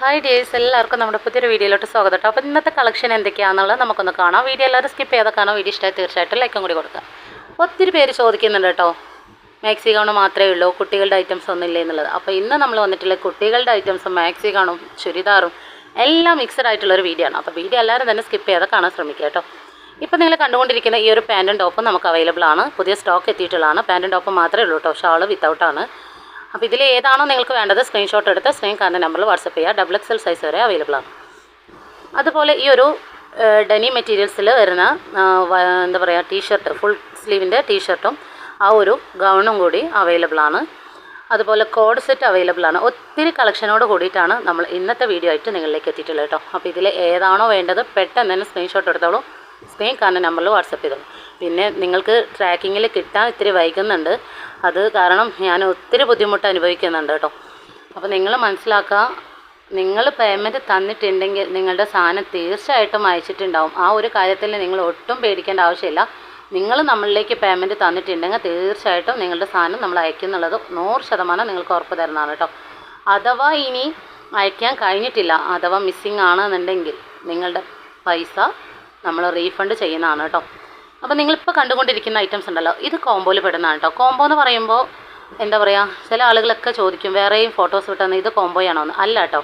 Hi days, എല്ലാവർക്കും നമ്മുടെ പുതിയൊരു വീഡിയോയിലോട്ട് സ്വാഗതം കേട്ടോ. അപ്പോൾ ഇന്നത്തെ കളക്ഷൻ എന്തൊക്കെയാണെന്നുള്ളത് നമുക്കൊന്ന് കാണാം. വീഡിയോ എല്ലാവരും സ്കിപ്പ് ചെയ്താൽ കാണാം. വീഡിയോ ഇഷ്ടമായി തീർച്ചയായിട്ടും ലൈക്കും കൂടി കൊടുക്കുക. ഒത്തിരി പേര് ചോദിക്കുന്നുണ്ട് കേട്ടോ, മാക്സി ഗൗൺ മാത്രമേ ഉള്ളൂ, കുട്ടികളുടെ ഐറ്റംസ് ഒന്നും ഇല്ലേ എന്നുള്ളത്. അപ്പോൾ ഇന്ന് നമ്മൾ വന്നിട്ടുള്ള കുട്ടികളുടെ ഐറ്റംസും മാക്സി ഗൗണും ചുരിദാറും എല്ലാം മിക്സഡ് ആയിട്ടുള്ളൊരു വീഡിയോ ആണ്. അപ്പോൾ വീഡിയോ എല്ലാവരും തന്നെ സ്കിപ്പ് ചെയ്താൽ കാണാൻ ശ്രമിക്കുക കേട്ടോ. ഇപ്പോൾ നിങ്ങൾ കണ്ടുകൊണ്ടിരിക്കുന്ന ഈ ഒരു പാൻറ്റും ടോപ്പും നമുക്ക് അവൈലബിൾ ആണ്. പുതിയ സ്റ്റോക്ക് എത്തിയിട്ടുള്ളതാണ്. പാൻറ്റും ടോപ്പും മാത്രമേ ഉള്ളൂ കേട്ടോ, ഷാള് വിത്തൗട്ടാണ്. അപ്പോൾ ഇതിൽ ഏതാണോ നിങ്ങൾക്ക് വേണ്ടത് സ്ക്രീൻഷോട്ട് എടുത്ത് സ്ക്രീൻ കാണുന്ന നമ്പറിൽ വാട്സപ്പ് ചെയ്യുക. XXL സൈസ് വരെ അവൈലബിൾ ആണ്. അതുപോലെ ഈ ഒരു ഡെനി മെറ്റീരിയൽസിൽ വരുന്ന എന്താ പറയുക, ടീഷർട്ട്, ഫുൾ സ്ലീവിൻ്റെ ടീഷർട്ടും ആ ഒരു ഗൗണും കൂടി അവൈലബിൾ ആണ്. അതുപോലെ കോഡ് സെറ്റ് അവൈലബിൾ ആണ്. ഒത്തിരി കളക്ഷനോട് കൂടിയിട്ടാണ് നമ്മൾ ഇന്നത്തെ വീഡിയോ ആയിട്ട് നിങ്ങളിലേക്ക് എത്തിയിട്ടുള്ളത് കേട്ടോ. അപ്പോൾ ഇതിൽ ഏതാണോ വേണ്ടത് പെട്ടെന്ന് തന്നെ സ്ക്രീൻഷോട്ട് എടുത്തോളൂ, സ്ക്രീൻ കാണുന്ന നമ്പറിൽ വാട്സപ്പ് ചെയ്തോളൂ. പിന്നെ നിങ്ങൾക്ക് ട്രാക്കിങ്ങിൽ കിട്ടാൻ ഇത്തിരി വൈകുന്നുണ്ട്, അത് കാരണം ഞാൻ ഒത്തിരി ബുദ്ധിമുട്ട് അനുഭവിക്കുന്നുണ്ട് കേട്ടോ. അപ്പോൾ നിങ്ങൾ മനസ്സിലാക്കുക, നിങ്ങൾ പേയ്മെൻറ്റ് തന്നിട്ടുണ്ടെങ്കിൽ നിങ്ങളുടെ സാധനം തീർച്ചയായിട്ടും അയച്ചിട്ടുണ്ടാവും. ആ ഒരു കാര്യത്തിൽ നിങ്ങൾ ഒട്ടും പേടിക്കേണ്ട ആവശ്യമില്ല. നിങ്ങൾ നമ്മളിലേക്ക് പേയ്മെൻറ്റ് തന്നിട്ടുണ്ടെങ്കിൽ തീർച്ചയായിട്ടും നിങ്ങളുടെ സാധനം നമ്മൾ അയക്കുന്നുള്ളത് 100% നിങ്ങൾക്ക് ഉറപ്പ് തരുന്നതാണ് കേട്ടോ. അഥവാ ഇനി അയക്കാൻ കഴിഞ്ഞിട്ടില്ല, അഥവാ മിസ്സിങ് ആണെന്നുണ്ടെങ്കിൽ നിങ്ങളുടെ പൈസ നമ്മൾ റീഫണ്ട് ചെയ്യുന്നതാണ് കേട്ടോ. അപ്പോൾ നിങ്ങളിപ്പോൾ കണ്ടുകൊണ്ടിരിക്കുന്ന ഐറ്റംസ് ഉണ്ടല്ലോ, ഇത് കോംബോയിൽ പെടുന്നതാണ് കേട്ടോ. കോംബോ എന്ന് പറയുമ്പോൾ എന്താ പറയുക, ചില ആളുകളൊക്കെ ചോദിക്കും വേറെയും ഫോട്ടോസ് വിട്ടെന്ന്, ഇത് കോംബോയാണോ എന്ന്. അല്ല കേട്ടോ,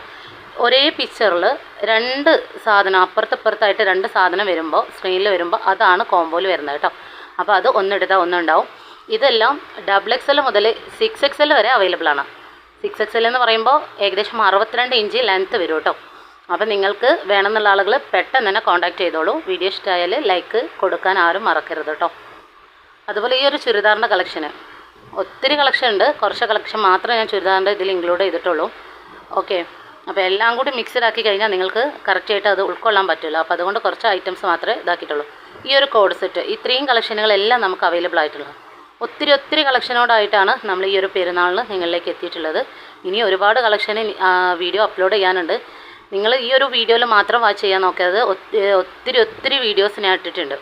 ഒരേ പിക്ചറിൽ രണ്ട് സാധനം അപ്പുറത്തപ്പുറത്തായിട്ട് രണ്ട് സാധനം വരുമ്പോൾ, സ്ക്രീനിൽ വരുമ്പോൾ അതാണ് കോംബോയിൽ വരുന്നത് കേട്ടോ. അപ്പോൾ അത് ഒന്നെടുത്താൽ ഒന്നുണ്ടാവും. ഇതെല്ലാം XXL മുതൽ 6XL വരെ അവൈലബിൾ ആണ്. 6XL എന്ന് പറയുമ്പോൾ ഏകദേശം 62 ഇഞ്ച് ലെങ്ത്ത് വരും കേട്ടോ. അപ്പോൾ നിങ്ങൾക്ക് വേണമെന്നുള്ള ആളുകൾ പെട്ടെന്ന് തന്നെ കോൺടാക്റ്റ് ചെയ്തോളൂ. വീഡിയോ ഇഷ്ടമായാൽ ലൈക്ക് കൊടുക്കാൻ ആരും മറക്കരുത് കേട്ടോ. അതുപോലെ ഈ ഒരു ചുരിദാറിൻ്റെ കളക്ഷന് ഒത്തിരി കളക്ഷൻ ഉണ്ട്, കുറച്ച് കളക്ഷൻ മാത്രമേ ഞാൻ ചുരിദാറിൻ്റെ ഇതിൽ ഇൻക്ലൂഡ് ചെയ്തിട്ടുള്ളൂ. ഓക്കെ, അപ്പോൾ എല്ലാം കൂടി മിക്സഡ് ആക്കി കഴിഞ്ഞാൽ നിങ്ങൾക്ക് കറക്റ്റായിട്ട് അത് ഉൾക്കൊള്ളാൻ പറ്റില്ല. അപ്പോൾ അതുകൊണ്ട് കുറച്ച് ഐറ്റംസ് മാത്രമേ ഇതാക്കിയിട്ടുള്ളൂ. ഈ ഒരു കോഡ് സെറ്റ്, ഇത്രയും കളക്ഷനുകളെല്ലാം നമുക്ക് അവൈലബിൾ ആയിട്ടുള്ളത്. ഒത്തിരി കളക്ഷനോടായിട്ടാണ് നമ്മൾ ഈ ഒരു പെരുന്നാളിന് നിങ്ങളിലേക്ക് എത്തിയിട്ടുള്ളത്. ഇനി ഒരുപാട് കളക്ഷന് വീഡിയോ അപ്ലോഡ് ചെയ്യാനുണ്ട്. നിങ്ങൾ ഈ ഒരു വീഡിയോയിൽ മാത്രം വാച്ച് ചെയ്യാൻ നോക്കരുത്, ഒത്തിരി വീഡിയോസ് ഞാൻ ഇട്ടിട്ടുണ്ട്.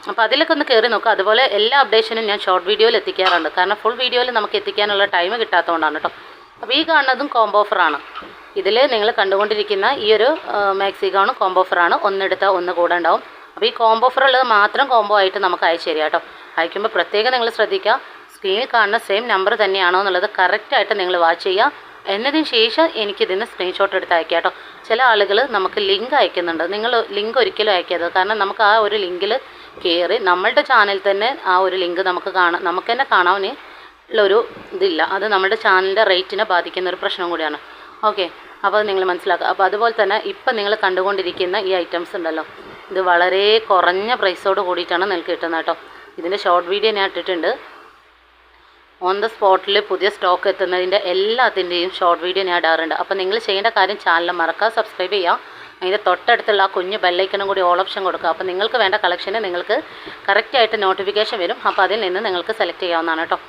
അപ്പോൾ അതിലൊക്കെ ഒന്ന് കയറി നോക്കുക. അതുപോലെ എല്ലാ അപ്ഡേഷനും ഞാൻ ഷോർട്ട് വീഡിയോയിൽ എത്തിക്കാറുണ്ട്, കാരണം ഫുൾ വീഡിയോയിൽ നമുക്ക് എത്തിക്കാനുള്ള ടൈം കിട്ടാത്തതുകൊണ്ടാണ് കേട്ടോ. അപ്പോൾ ഈ കാണുന്നതും കോംബോ ഓഫറാണ്. ഇതിൽ നിങ്ങൾ കണ്ടുകൊണ്ടിരിക്കുന്ന ഈ ഒരു മാക്സി ഗൗണും കോംബോ ഓഫറാണ്. ഒന്നെടുത്താൽ ഒന്ന് കൂടെ ഉണ്ടാവും. അപ്പോൾ ഈ കോംബോ ഓഫറുള്ളത് മാത്രം കോംബോ ആയിട്ട് നമുക്ക് അയച്ചു തരിക കേട്ടോ. അയക്കുമ്പോൾ പ്രത്യേകം നിങ്ങൾ ശ്രദ്ധിക്കുക, സ്ക്രീനിൽ കാണുന്ന സെയിം നമ്പർ തന്നെയാണോ എന്നുള്ളത് കറക്റ്റായിട്ട് നിങ്ങൾ വാച്ച് ചെയ്യുക. എന്നതിന് ശേഷം എനിക്കിതിന് സ്ക്രീൻഷോട്ട് എടുത്ത് അയക്കുക കേട്ടോ. ചില ആളുകൾ നമുക്ക് ലിങ്ക് അയക്കുന്നുണ്ട്. നിങ്ങൾ ലിങ്ക് ഒരിക്കലും അയക്കരുത്, കാരണം നമുക്ക് ആ ഒരു ലിങ്കിൽ കയറി നമ്മളുടെ ചാനലിൽ തന്നെ ആ ഒരു ലിങ്ക് നമുക്ക് തന്നെ കാണാനുള്ളൊരു ഇതില്ല. അത് നമ്മുടെ ചാനലിൻ്റെ റേറ്റിനെ ബാധിക്കുന്ന ഒരു പ്രശ്നം കൂടിയാണ്. ഓക്കെ, അപ്പോൾ നിങ്ങൾ മനസ്സിലാക്കുക. അപ്പോൾ അതുപോലെ തന്നെ ഇപ്പം നിങ്ങൾ കണ്ടുകൊണ്ടിരിക്കുന്ന ഈ ഐറ്റംസ് ഉണ്ടല്ലോ, ഇത് വളരെ കുറഞ്ഞ പ്രൈസോട് കൂടിയിട്ടാണ് നിങ്ങൾക്ക് കിട്ടുന്നത് കേട്ടോ. ഇതിൻ്റെ ഷോർട്ട് വീഡിയോ ഞാൻ ഇട്ടിട്ടുണ്ട്. ഓൺ ദ സ്പോട്ടിൽ പുതിയ സ്റ്റോക്ക് എത്തുന്നതിൻ്റെ എല്ലാത്തിൻ്റെയും ഷോർട്ട് വീഡിയോ ഞാൻ ഇടാറുണ്ട്. അപ്പോൾ നിങ്ങൾ ചെയ്യേണ്ട കാര്യം ചാനൽ മറക്കാതെ സബ്സ്ക്രൈബ് ചെയ്യുക. അതിൻ്റെ തൊട്ടടുത്തുള്ള ആ കുഞ്ഞ് ബെല്ലൈക്കനും കൂടി ഓൾ ഓപ്ഷൻ കൊടുക്കുക. അപ്പോൾ നിങ്ങൾക്ക് വേണ്ട കളക്ഷന് നിങ്ങൾക്ക് കറക്റ്റായിട്ട് നോട്ടിഫിക്കേഷൻ വരും. അപ്പോൾ അതിൽ നിന്ന് നിങ്ങൾക്ക് സെലക്ട് ചെയ്യാവുന്നതാണ് കേട്ടോ.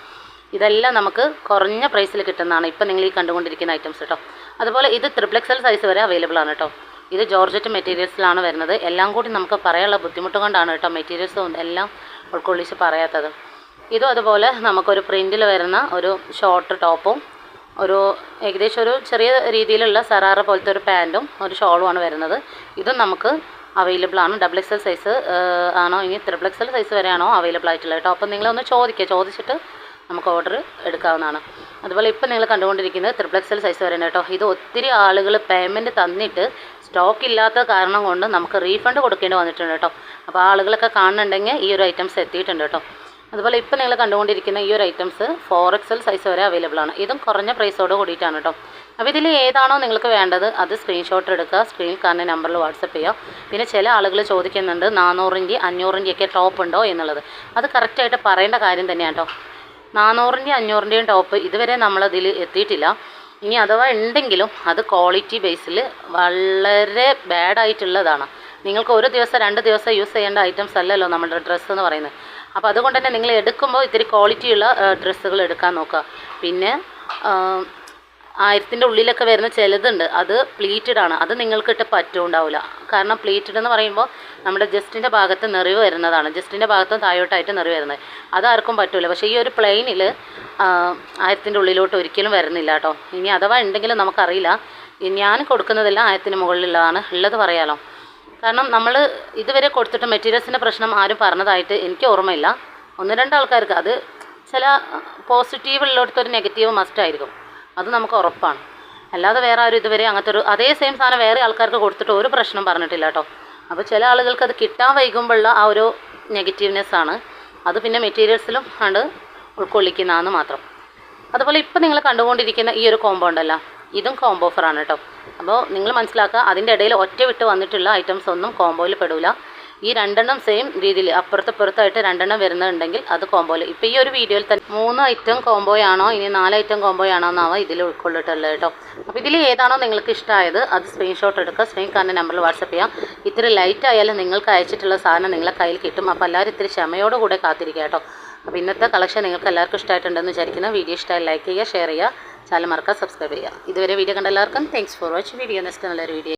ഇതെല്ലാം നമുക്ക് കുറഞ്ഞ പ്രൈസിൽ കിട്ടുന്നതാണ് ഇപ്പം നിങ്ങൾ ഈ കണ്ടുകൊണ്ടിരിക്കുന്ന ഐറ്റംസ് കേട്ടോ. അതുപോലെ ഇത് XXL സൈസ് വരെ അവൈലബിൾ ആണ് കേട്ടോ. ഇത് ജോർജറ്റ് മെറ്റീരിയൽസിലാണ് വരുന്നത്. എല്ലാം കൂടി നമുക്ക് പറയാനുള്ള ബുദ്ധിമുട്ട് കൊണ്ടാണ് കേട്ടോ മെറ്റീരിയൽസും എല്ലാം ഉൾക്കൊള്ളിച്ച് പറയാത്തത്. ഇതും അതുപോലെ നമുക്കൊരു പ്രിൻറ്റിൽ വരുന്ന ഒരു ഷോർട്ട് ടോപ്പും ഒരു ഏകദേശം ഒരു ചെറിയ രീതിയിലുള്ള സറാറ പോലത്തെ ഒരു പാൻറ്റും ഒരു ഷോളുമാണ് വരുന്നത്. ഇതും നമുക്ക് അവൈലബിൾ ആണ്. XXL സൈസ് ആണോ ഇനി XXL സൈസ് വരെയാണോ അവൈലബിൾ ആയിട്ടുള്ളത് കേട്ടോ. അപ്പോൾ നിങ്ങളൊന്ന് ചോദിച്ചിട്ട് നമുക്ക് ഓർഡർ എടുക്കാവുന്നതാണ്. അതുപോലെ ഇപ്പോൾ നിങ്ങൾ കണ്ടുകൊണ്ടിരിക്കുന്നത് XXL സൈസ് വരെയാണ് കേട്ടോ. ഇത് ഒത്തിരി ആളുകൾ പേയ്മെൻറ്റ് തന്നിട്ട് സ്റ്റോക്ക് ഇല്ലാത്ത കാരണം കൊണ്ട് നമുക്ക് റീഫണ്ട് കൊടുക്കേണ്ടി വന്നിട്ടുണ്ട് കേട്ടോ. അപ്പോൾ ആളുകളൊക്കെ കാണുന്നുണ്ടെങ്കിൽ ഈ ഒരു ഐറ്റംസ് എത്തിയിട്ടുണ്ട് കേട്ടോ. അതുപോലെ ഇപ്പോൾ നിങ്ങൾ കണ്ടുകൊണ്ടിരിക്കുന്ന ഈ ഒരു ഐറ്റംസ് 4XL സൈസ് വരെ അവൈലബിൾ ആണ്. ഇതും കുറഞ്ഞ പ്രൈസോട് കൂടിയിട്ടാണ് കേട്ടോ. അപ്പോൾ ഇതിൽ ഏതാണോ നിങ്ങൾക്ക് വേണ്ടത് അത് സ്ക്രീൻഷോട്ട് എടുക്കുക, സ്ക്രീനിൽ കാണുന്ന നമ്പറിൽ വാട്സപ്പ് ചെയ്യുക. പിന്നെ ചില ആളുകൾ ചോദിക്കുന്നുണ്ട് 400 500 ഒക്കെ ടോപ്പ് ഉണ്ടോ എന്നുള്ളത്. അത് കറക്റ്റായിട്ട് പറയേണ്ട കാര്യം തന്നെയാണ് കേട്ടോ. 400 500 ടോപ്പ് ഇതുവരെ നമ്മളതിൽ എത്തിയിട്ടില്ല. ഇനി അഥവാ ഉണ്ടെങ്കിലും അത് ക്വാളിറ്റി ബേസിൽ വളരെ ബാഡായിട്ടുള്ളതാണ്. നിങ്ങൾക്ക് ഒരു ദിവസം 2 ദിവസം യൂസ് ചെയ്യേണ്ട ഐറ്റംസ് അല്ലല്ലോ നമ്മുടെ ഡ്രസ്സ് എന്ന് പറയുന്നത്. അപ്പോൾ അതുകൊണ്ട് തന്നെ നിങ്ങൾ എടുക്കുമ്പോൾ ഇത്തിരി ക്വാളിറ്റിയുള്ള ഡ്രസ്സുകൾ എടുക്കാൻ നോക്കുക. പിന്നെ 1000-ൻ്റെ ഉള്ളിലൊക്കെ വരുന്ന ചിലതുണ്ട്, അത് പ്ലീറ്റഡ് ആണ്. അത് നിങ്ങൾക്കിട്ട് പറ്റുണ്ടാവില്ല. കാരണം പ്ലീറ്റഡ് എന്ന് പറയുമ്പോൾ നമ്മുടെ ജസ്റ്റിൻ്റെ ഭാഗത്ത് നിറവ് വരുന്നതാണ്, ജസ്റ്റിൻ്റെ ഭാഗത്ത് താഴോട്ടായിട്ട് നിറവ് വരുന്നത്. അതാർക്കും പറ്റില്ല. പക്ഷേ ഈ ഒരു പ്ലെയിനിൽ 1000-ൻ്റെ ഉള്ളിലോട്ട് ഒരിക്കലും വരുന്നില്ല കേട്ടോ. ഇനി അഥവാ ഉണ്ടെങ്കിലും നമുക്കറിയില്ല. ഞാൻ കൊടുക്കുന്നതെല്ലാം 1000-ന് മുകളിലുള്ളതാണ് ഉള്ളത് പറയാലോ. കാരണം നമ്മൾ ഇതുവരെ കൊടുത്തിട്ട് മെറ്റീരിയൽസിൻ്റെ പ്രശ്നം ആരും പറഞ്ഞതായിട്ട് എനിക്ക് ഓർമ്മയില്ല. 1-2 ആൾക്കാർക്ക് അത് ചില പോസിറ്റീവ് ഉള്ളിടത്തൊരു നെഗറ്റീവ് മസ്റ്റായിരിക്കും, അത് നമുക്ക് ഉറപ്പാണ്. അല്ലാതെ വേറെ ആരും ഇതുവരെ അങ്ങനത്തെ ഒരു അതേ സെയിം സാധനം വേറെ ആൾക്കാർക്ക് കൊടുത്തിട്ട് ഒരു പ്രശ്നം പറഞ്ഞിട്ടില്ല കേട്ടോ. അപ്പോൾ ചില ആളുകൾക്ക് അത് കിട്ടാൻ വൈകുമ്പോഴുള്ള ആ ഒരു നെഗറ്റീവ്നെസ്സാണ്, അത് പിന്നെ മെറ്റീരിയൽസിലും ആണ് ഉൾക്കൊള്ളിക്കുന്നതെന്ന് മാത്രം. അതുപോലെ ഇപ്പോൾ നിങ്ങൾ കണ്ടുകൊണ്ടിരിക്കുന്ന ഈ ഒരു കോംബോ ഉണ്ടല്ലോ, ഇതും കോംബോ ഓഫറാണ് കേട്ടോ. അപ്പോൾ നിങ്ങൾ മനസ്സിലാക്കുക, അതിൻ്റെ ഇടയിൽ ഒറ്റ വിട്ട് വന്നിട്ടുള്ള ഐറ്റംസ് ഒന്നും കോംബോയിൽ പെടില്ല. ഈ 2 സെയിം രീതിയിൽ അപ്പുറത്തായിട്ട് 2 വരുന്നുണ്ടെങ്കിൽ അത് കോംബോയിൽ. ഇപ്പോൾ ഈ ഒരു വീഡിയോയിൽ തന്നെ 3 ഐറ്റം കോംബോയാണോ ഇനി 4 ഐറ്റം കോംബോയാണോ എന്നാവാം ഇതിൽ ഉൾക്കൊള്ളിട്ടുള്ളത് കേട്ടോ. അപ്പോൾ ഇതിൽ ഏതാണോ നിങ്ങൾക്ക് ഇഷ്ടമായത് അത് സ്ക്രീൻഷോട്ട് എടുക്കുക, സ്ക്രീൻ കാണുന്ന നമ്പറിൽ വാട്സപ്പ് ചെയ്യാം. ഇത്തിരി ലൈറ്റ് ആയാലും നിങ്ങൾക്ക് അയച്ചിട്ടുള്ള സാധനം നിങ്ങളെ കയ്യിൽ കിട്ടും. അപ്പോൾ എല്ലാവരും ഇത്തിരി ക്ഷമയോടുകൂടെ കാത്തിരിക്കുക കേട്ടോ. അപ്പോൾ ഇന്നത്തെ കളക്ഷൻ നിങ്ങൾക്ക് എല്ലാവർക്കും ഇഷ്ടമായിട്ടുണ്ടെന്ന് വിചാരിക്കുന്നു. വീഡിയോ ഇഷ്ടമായി ലൈക്ക് ചെയ്യുക, ഷെയർ ചെയ്യുക, ചാനൽ മറക്കുക, സബ്സ്ക്രൈബ് ചെയ്യുക. ഇതുവരെ വീഡിയോ കണ്ട എല്ലാവർക്കും thanks for watching video. Next നല്ലൊരു വീഡിയോ.